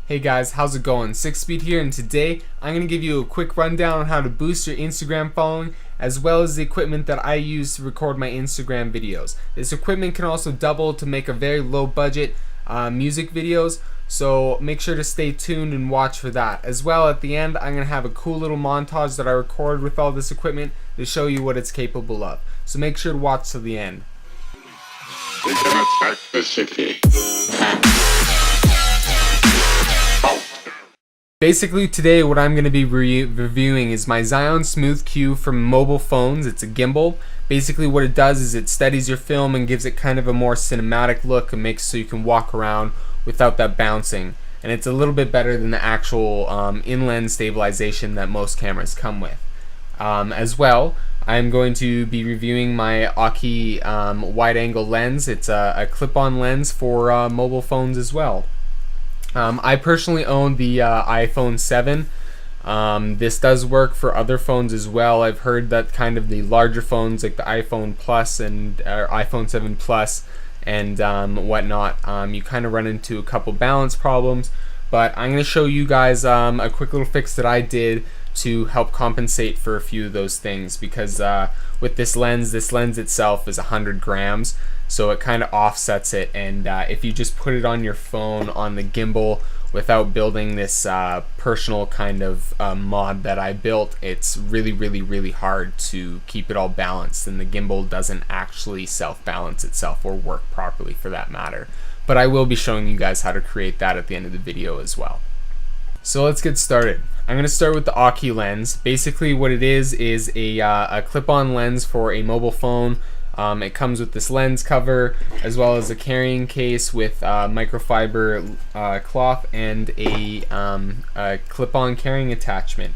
Hey guys, how's it going? 6Speed here, and today I'm going to give you a quick rundown on how to boost your Instagram following, as well as the equipment that I use to record my Instagram videos. This equipment can also double to make a very low budget music videos, so make sure to stay tuned and watch for that. As well, at the end, I'm going to have a cool little montage that I recorded with all this equipment to show you what it's capable of. So make sure to watch till the end. We can attack the city. Basically today what I'm going to be reviewing is my Zhiyun Smooth Q from mobile phones. It's a gimbal. Basically what it does is it steadies your film and gives it kind of a more cinematic look and makes so you can walk around without that bouncing. And it's a little bit better than the actual in-lens stabilization that most cameras come with. As well, I'm going to be reviewing my AUKEY wide-angle lens. It's a clip-on lens for mobile phones as well. I personally own the iPhone 7. This does work for other phones as well. I've heard that kind of the larger phones like the iPhone Plus and iPhone 7 Plus and whatnot, you kind of run into a couple balance problems. But I'm going to show you guys a quick little fix that I did to help compensate for a few of those things, because with this lens itself is 100 grams, so it kind of offsets it. And if you just put it on your phone on the gimbal without building this personal kind of mod that I built, it's really hard to keep it all balanced, and the gimbal doesn't actually self-balance itself or work properly for that matter. But I will be showing you guys how to create that at the end of the video as well. So let's get started. I'm going to start with the AUKEY lens. Basically what it is a clip-on lens for a mobile phone. It comes with this lens cover as well as a carrying case with microfiber cloth and a clip-on carrying attachment.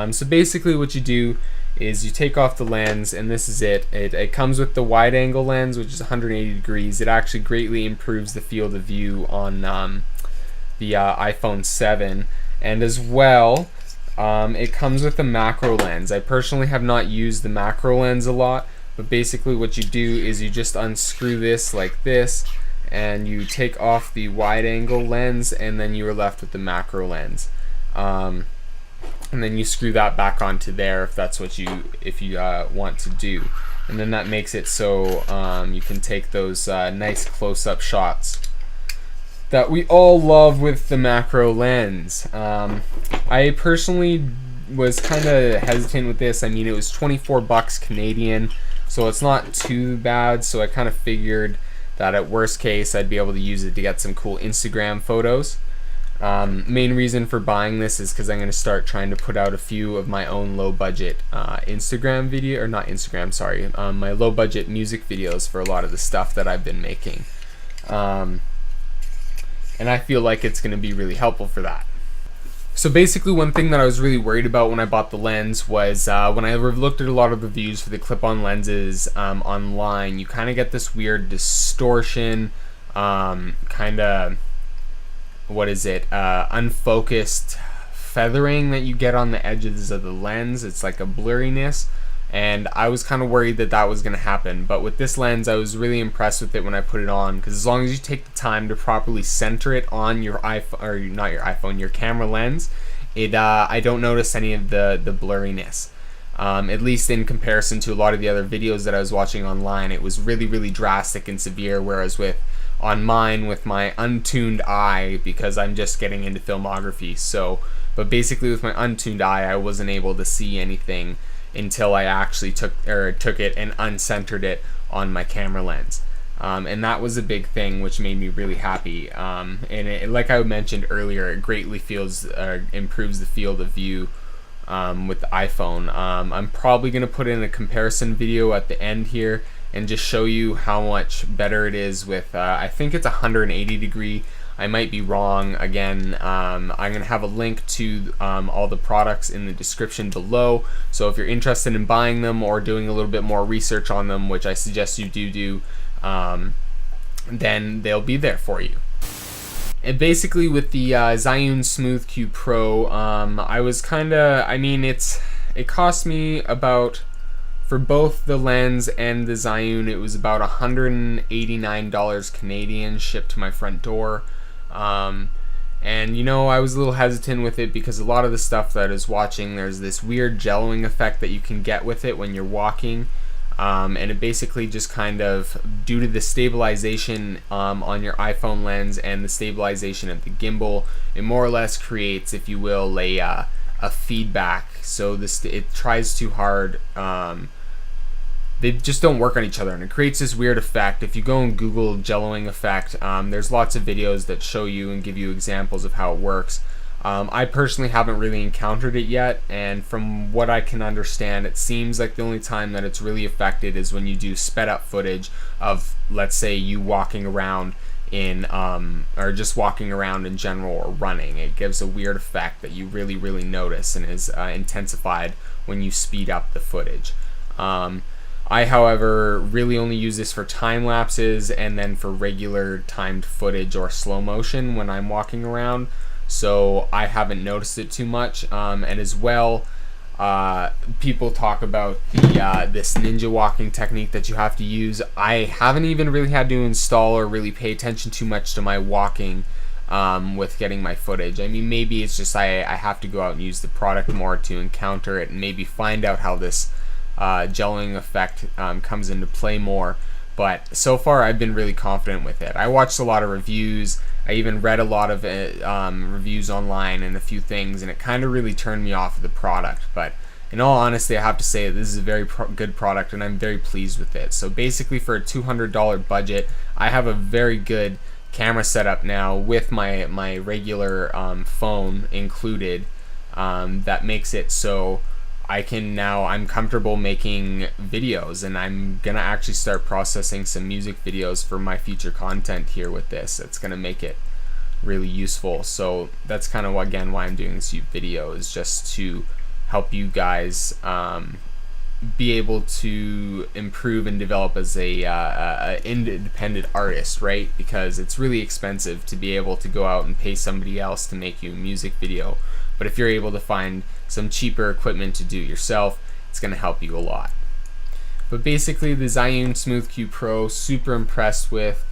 So basically what you do is you take off the lens, and this is it. It comes with the wide-angle lens, which is 180 degrees. It actually greatly improves the field of view on the iPhone 7. And as well, it comes with a macro lens. I personally have not used the macro lens a lot, but basically what you do is you just unscrew this like this, and you take off the wide angle lens, and then you are left with the macro lens. And then you screw that back onto there if that's what you want to do. And then that makes it so you can take those nice close-up shots that we all love with the macro lens. I personally was kind of hesitant with this. I mean, it was 24 bucks Canadian, so it's not too bad. So I kind of figured that at worst case I'd be able to use it to get some cool Instagram photos. Main reason for buying this is because I'm going to start trying to put out a few of my own low budget Instagram video, or not Instagram, sorry, my low budget music videos for a lot of the stuff that I've been making. And I feel like it's going to be really helpful for that. So basically one thing that I was really worried about when I bought the lens was when I looked at a lot of reviews for the clip-on lenses online, you kind of get this weird distortion, kind of, what is it, unfocused feathering that you get on the edges of the lens. It's like a blurriness. And I was kind of worried that that was going to happen, but with this lens I was really impressed with it when I put it on, because as long as you take the time to properly center it on your iPhone, or not your iPhone, your camera lens, I don't notice any of the blurriness. At least in comparison to a lot of the other videos that I was watching online, it was really drastic and severe, whereas on mine, with my untuned eye, because I'm just getting into filmography, but basically with my untuned eye I wasn't able to see anything until I actually took it and uncentered it on my camera lens. And that was a big thing which made me really happy. And it, like I mentioned earlier, it greatly improves the field of view with the iPhone. I'm probably going to put in a comparison video at the end here and just show you how much better it is with, I think it's 180 degree. I might be wrong. Again, I'm going to have a link to all the products in the description below. So if you're interested in buying them or doing a little bit more research on them, which I suggest you do, then they'll be there for you. And basically with the Zhiyun Smooth Q Pro, I was kind of, I mean, it cost me about, for both the lens and the Zhiyun, it was about $189 Canadian shipped to my front door. And you know, I was a little hesitant with it because a lot of the stuff that I was watching, there's this weird jelloing effect that you can get with it when you're walking. And it basically just kind of, due to the stabilization on your iPhone lens and the stabilization of the gimbal, it more or less creates, if you will, a feedback. So it tries too hard. They just don't work on each other, and it creates this weird effect. If you go and Google jelloing effect, there's lots of videos that show you and give you examples of how it works. I personally haven't really encountered it yet, and from what I can understand, it seems like the only time that it's really affected is when you do sped up footage of, let's say, you walking around in or just walking around in general or running. It gives a weird effect that you really notice, and is intensified when you speed up the footage. I, however, really only use this for time lapses and then for regular timed footage or slow motion when I'm walking around, so I haven't noticed it too much. And as well, people talk about this ninja walking technique that you have to use. I haven't even really had to install or really pay attention too much to my walking with getting my footage. I mean, maybe it's just I have to go out and use the product more to encounter it and maybe find out how this gelling effect comes into play more. But so far I've been really confident with it. I watched a lot of reviews. I even read a lot of reviews online and a few things, and it kind of really turned me off of the product. But in all honesty, I have to say this is a very good product, and I'm very pleased with it. So basically, for a $200 budget, I have a very good camera setup now with my regular phone included, that makes it so I'm comfortable making videos, and I'm gonna actually start processing some music videos for my future content here with this. It's gonna make it really useful. So that's kind of again why I'm doing this video, is just to help you guys be able to improve and develop as a independent artist, right? Because it's really expensive to be able to go out and pay somebody else to make you a music video. But if you're able to find some cheaper equipment to do yourself, it's going to help you a lot. But basically, the Zhiyun Smooth Q Pro, super impressed with.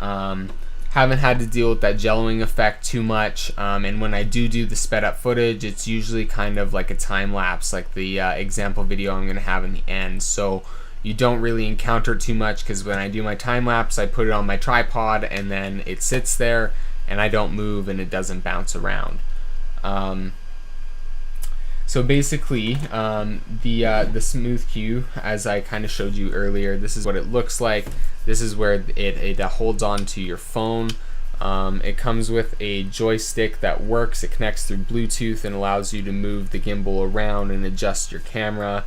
Haven't had to deal with that jelloing effect too much. And when I do the sped up footage, it's usually kind of like a time lapse, like the example video I'm going to have in the end. So you don't really encounter it too much, because when I do my time lapse, I put it on my tripod and then it sits there and I don't move and it doesn't bounce around. So basically, the Smooth Q, as I kind of showed you earlier, this is what it looks like. This is where it holds on to your phone. It comes with a joystick that works. It connects through Bluetooth and allows you to move the gimbal around and adjust your camera.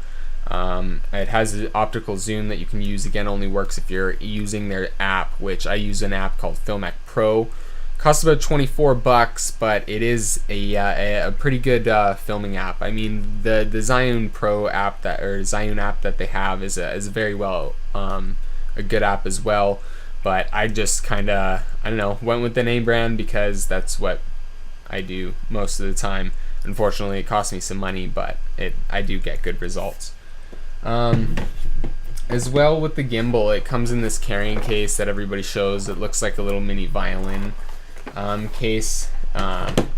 It has an optical zoom that you can use. Again, only works if you're using their app, which I use an app called Filmic Pro. Costs about $24, but it is a pretty good filming app. I mean, the Zhiyun Pro app Zhiyun app that they have is a very well a good app as well. But I just kind of, I don't know, went with the name brand because that's what I do most of the time. Unfortunately, it cost me some money, but I do get good results. As well with the gimbal, it comes in this carrying case that everybody shows. It looks like a little mini violin case.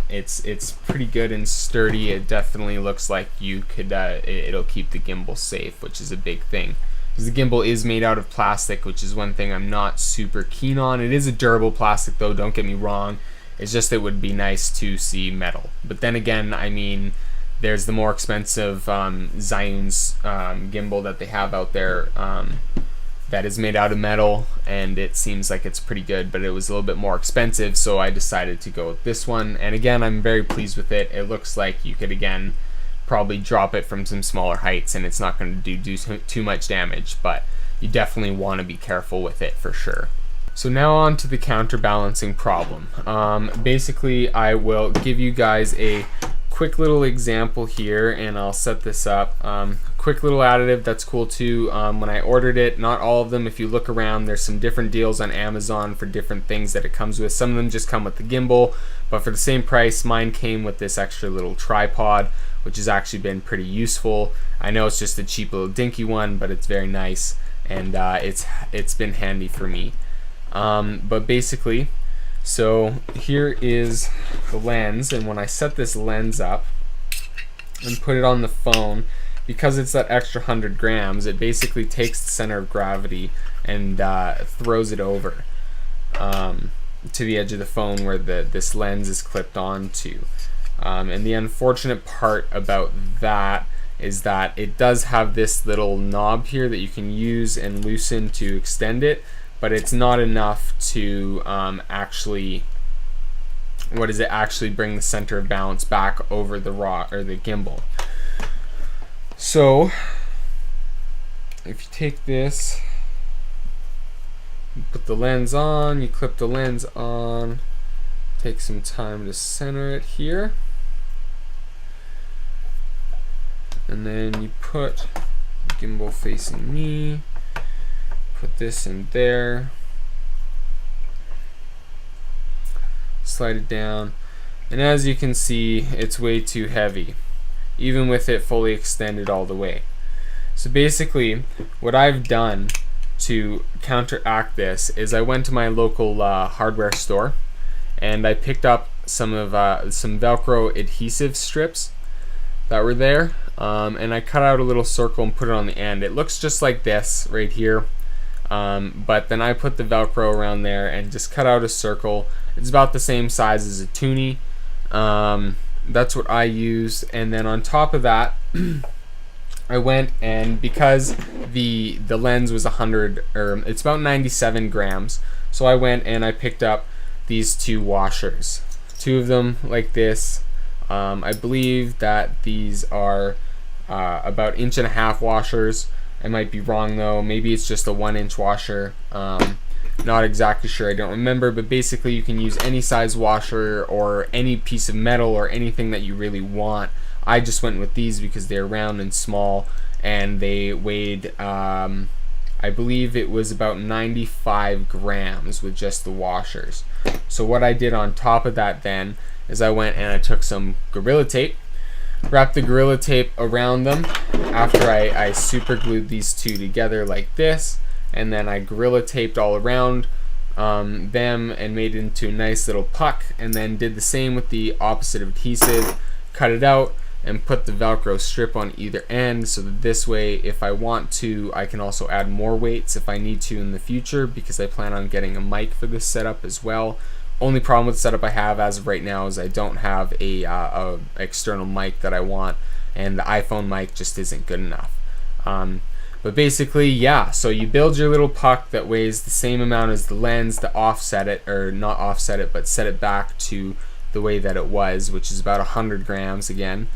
It's pretty good and sturdy. It definitely looks like you could it'll keep the gimbal safe, which is a big thing, because the gimbal is made out of plastic, which is one thing I'm not super keen on. It is a durable plastic though, don't get me wrong. It's just it would be nice to see metal. But then again, I mean, there's the more expensive Zhiyun's gimbal that they have out there that is made out of metal, and it seems like it's pretty good, but it was a little bit more expensive, so I decided to go with this one. And again, I'm very pleased with it. It looks like you could again probably drop it from some smaller heights and it's not going to do too much damage, but you definitely want to be careful with it for sure. So now on to the counterbalancing problem. Basically, I will give you guys a quick little example here, and I'll set this up. Quick little additive that's cool too. When I ordered it, not all of them, if you look around, there's some different deals on Amazon for different things that it comes with. Some of them just come with the gimbal, but for the same price, mine came with this extra little tripod, which has actually been pretty useful. I know it's just a cheap little dinky one, but it's very nice, and it's been handy for me. But basically, So here is the lens, and when I set this lens up and put it on the phone, because it's that extra 100 grams, it basically takes the center of gravity and throws it over to the edge of the phone where this lens is clipped onto. And the unfortunate part about that is that it does have this little knob here that you can use and loosen to extend it, but it's not enough to actually bring the center of balance back over the the gimbal. So if you take this, you put the lens on, you clip the lens on, take some time to center it here, and then you put the gimbal facing me, put this in there, slide it down, and as you can see, it's way too heavy, even with it fully extended all the way. So basically, what I've done to counteract this is I went to my local hardware store and I picked up some Velcro adhesive strips that were there, and I cut out a little circle and put it on the end. It looks just like this right here, but then I put the Velcro around there and just cut out a circle. It's about the same size as a toonie. That's what I used, and then on top of that I went, and because the lens was 100, or it's about 97 grams, so I went and I picked up these two washers, two of them like this. I believe that these are about 1.5 inch washers. I might be wrong though, maybe it's just a 1 inch washer. Not exactly sure, I don't remember, but basically you can use any size washer or any piece of metal or anything that you really want. I just went with these because they're round and small, and they weighed, I believe it was about 95 grams with just the washers. So what I did on top of that then is I went and I took some Gorilla Tape, wrapped the Gorilla Tape around them after I super glued these two together like this, and then I Gorilla Taped all around them and made it into a nice little puck, and then did the same with the opposite adhesive, cut it out and put the Velcro strip on either end, so that this way, if I want to, I can also add more weights if I need to in the future, because I plan on getting a mic for this setup as well. Only problem with the setup I have as of right now is I don't have a external mic that I want, and the iPhone mic just isn't good enough. But basically, yeah, so you build your little puck that weighs the same amount as the lens to offset it, or not offset it, but set it back to the way that it was, which is about 100 grams again.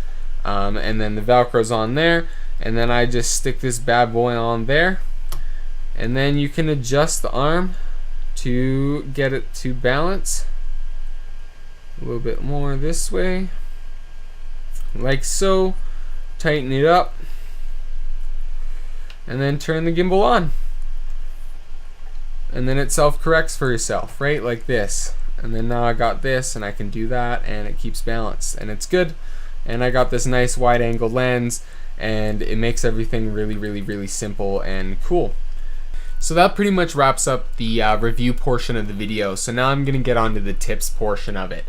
And then the Velcro's on there, and then I just stick this bad boy on there, and then you can adjust the arm to get it to balance a little bit more this way, like so. Tighten it up, and then turn the gimbal on, and then it self-corrects for yourself, right, like this. And then now I got this, and I can do that, and it keeps balance, and it's good. And I got this nice wide angle lens, and it makes everything really, really, really simple and cool. So that pretty much wraps up the review portion of the video. So now I'm gonna get on to the tips portion of it.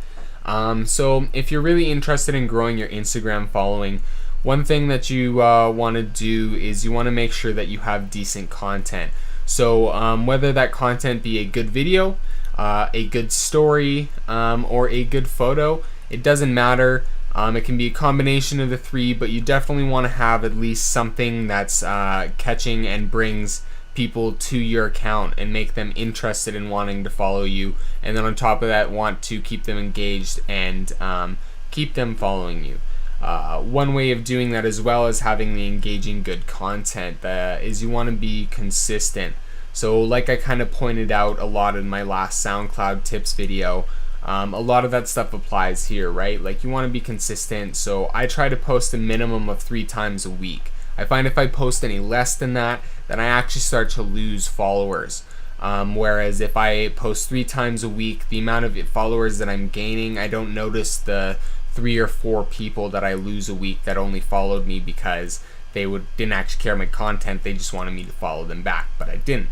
So if you're really interested in growing your Instagram following, one thing that you want to do is you want to make sure that you have decent content. So whether that content be a good video, a good story, or a good photo, it doesn't matter. It can be a combination of the three, but you definitely want to have at least something that's catching and brings people to your account and make them interested in wanting to follow you, and then on top of that want to keep them engaged and keep them following you. One way of doing that, as well as having the engaging good content, is you want to be consistent. So like I kind of pointed out a lot in my last SoundCloud tips video, a lot of that stuff applies here, right? Like you want to be consistent, so I try to post a minimum of 3 times a week. I find if I post any less than that, then I actually start to lose followers. Whereas if I post 3 times a week, the amount of followers that I'm gaining, I don't notice the 3 or 4 people that I lose a week that only followed me because they didn't actually care my content, they just wanted me to follow them back, but I didn't.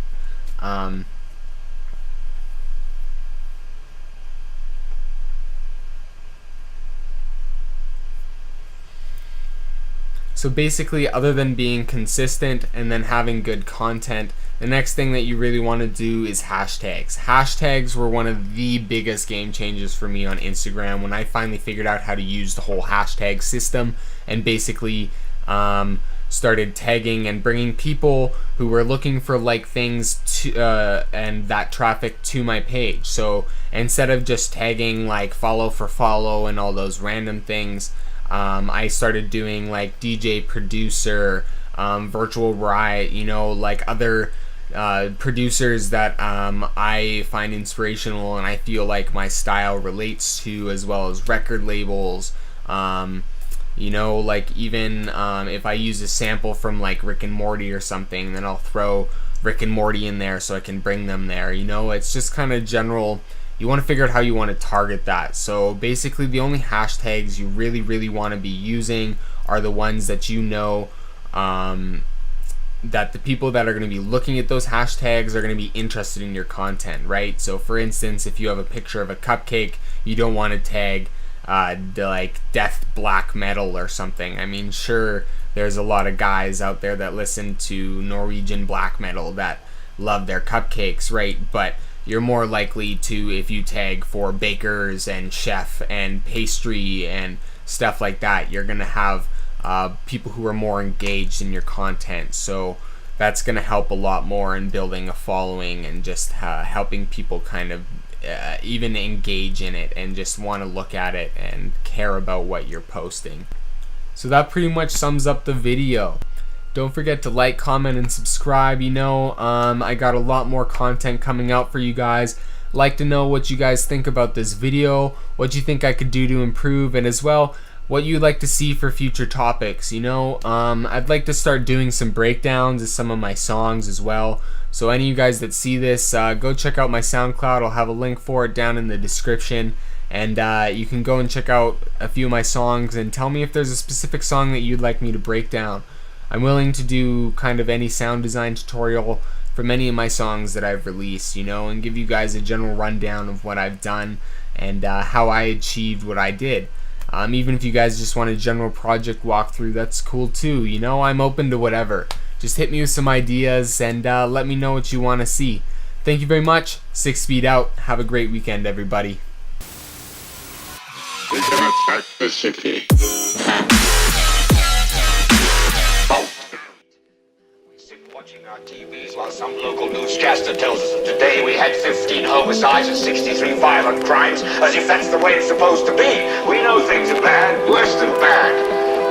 So basically, other than being consistent and then having good content, the next thing that you really want to do is hashtags. Hashtags were one of the biggest game changers for me on Instagram when I finally figured out how to use the whole hashtag system and basically started tagging and bringing people who were looking for like things to and that traffic to my page. So instead of just tagging like follow for follow and all those random things, I started doing like DJ producer, virtual riot, like other producers that I find inspirational and I feel like my style relates to, as well as record labels. Like even if I use a sample from like Rick and Morty or something, then I'll throw Rick and Morty in there so I can bring them there. It's just kind of general. You want to figure out how you want to target that. So basically the only hashtags you really want to be using are the ones that that the people that are going to be looking at those hashtags are going to be interested in your content, right? So for instance, if you have a picture of a cupcake, you don't want to tag like death black metal or something. I mean, sure, there's a lot of guys out there that listen to Norwegian black metal that love their cupcakes, right? But you're more likely to, if you tag for bakers and chef and pastry and stuff like that, you're gonna have people who are more engaged in your content. So that's gonna help a lot more in building a following and just helping people kind of even engage in it and just want to look at it and care about what you're posting. So that pretty much sums up the video. Don't forget to like, comment, and subscribe. I got a lot more content coming out for you guys. Like to know what you guys think about this video, what you think I could do to improve, and as well what you'd like to see for future topics. I'd like to start doing some breakdowns of some of my songs as well. So any of you guys that see this, go check out my Soundcloud. I'll have a link for it down in the description, and you can go and check out a few of my songs and tell me if there's a specific song that you'd like me to break down. I'm willing to do kind of any sound design tutorial for many of my songs that I've released, and give you guys a general rundown of what I've done and how I achieved what I did. Even if you guys just want a general project walkthrough, that's cool too. I'm open to whatever. Just hit me with some ideas and let me know what you want to see. Thank you very much. 6 Speed out. Have a great weekend, everybody. We can attack the city. Watching our TVs while some local newscaster tells us that today we had 15 homicides and 63 violent crimes, as if that's the way it's supposed to be. We know things are bad, worse than bad.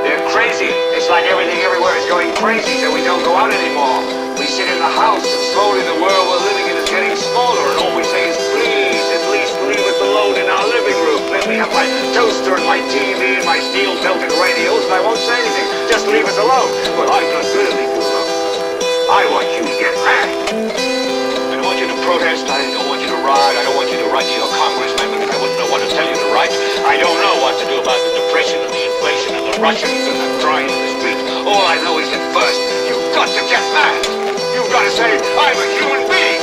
They're crazy. It's like everything everywhere is going crazy, so we don't go out anymore. We sit in the house, and slowly the world we're living in is getting smaller, and all we say is, please, at least leave us alone in our living room. Let me have my toaster and my TV and my steel-belted radios, and I won't say anything. Just leave us alone. Well, I'm not good at leaving you alone. I want you to get mad. I don't want you to protest. I don't want you to riot. I don't want you to write to your congressman because I wouldn't know what to tell you to write. I don't know what to do about the depression and the inflation and the Russians and the crying in the street. All I know is that first, you've got to get mad. You've got to say, I'm a human being.